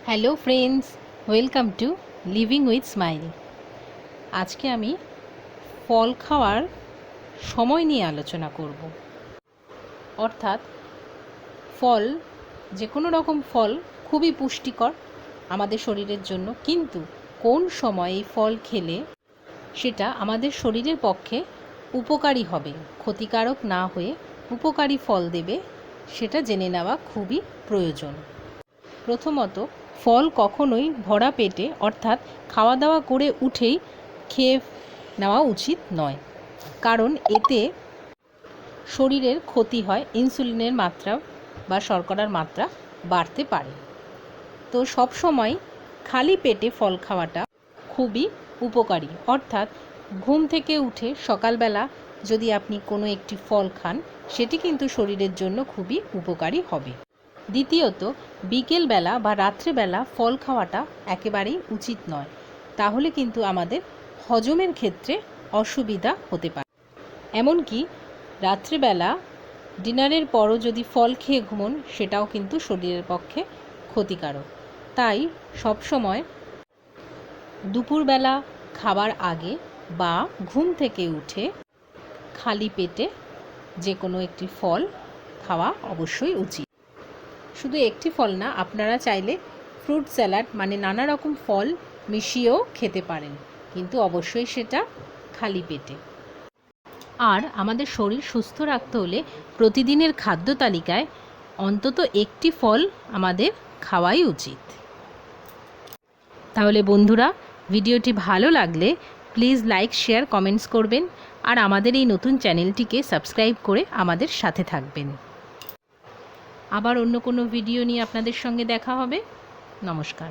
Hello friends, welcome to living with smile. আজকে আমি ফল খাওয়ার সময় নিয়ে আলোচনা করব। অর্থাৎ ফল, যে কোনো রকম ফল খুবই পুষ্টিকর আমাদের শরীরের জন্য, কিন্তু কোন সময় এই ফল খেলে সেটা আমাদের শরীরের পক্ষে উপকারী হবে, ক্ষতিকারক না হয়ে উপকারী ফল দেবে, সেটা জেনে নেওয়া খুবই প্রয়োজন। প্রথমত, ফল কখনোই ভরা পেটে অর্থাৎ খাওয়া দাওয়া করে উঠেই খেয়ে নেওয়া উচিত নয়, কারণ এতে শরীরের ক্ষতি হয়, ইনসুলিনের মাত্রা বা শর্করার মাত্রা বাড়তে পারে। তো সব সময় খালি পেটে ফল খাওয়াটা খুবই উপকারী। অর্থাৎ ঘুম থেকে উঠে সকালবেলা যদি আপনি কোনো একটি ফল খান, সেটি কিন্তু শরীরের জন্য খুবই উপকারী হবে। দ্বিতীয়ত, বিকেলবেলা বা রাত্রেবেলা ফল খাওয়াটা একেবারেই উচিত নয়, তাহলে কিন্তু আমাদের হজমের ক্ষেত্রে অসুবিধা হতে পারে। এমনকি রাত্রেবেলা ডিনারের পরও যদি ফল খেয়ে ঘুমন, সেটাও কিন্তু শরীরের পক্ষে ক্ষতিকারক। তাই সবসময় দুপুরবেলা খাবার আগে বা ঘুম থেকে উঠে খালি পেটে যে কোনো একটি ফল খাওয়া অবশ্যই উচিত। শুধু একটি ফল না, আপনারা চাইলে ফ্রুট স্যালাড মানে নানা রকম ফল মিশিয়েও খেতে পারেন, কিন্তু অবশ্যই সেটা খালি পেটে। আর আমাদের শরীর সুস্থ রাখতে হলে প্রতিদিনের খাদ্য তালিকায় অন্তত একটি ফল আমাদের খাওয়াই উচিত। তাহলে বন্ধুরা, ভিডিওটি ভালো লাগলে প্লিজ লাইক, শেয়ার, কমেন্টস করবেন, আর আমাদের এই নতুন চ্যানেলটিকে সাবস্ক্রাইব করে আমাদের সাথে থাকবেন। আবার অন্য কোনো ভিডিও নিয়ে আপনাদের সঙ্গে দেখা হবে। নমস্কার।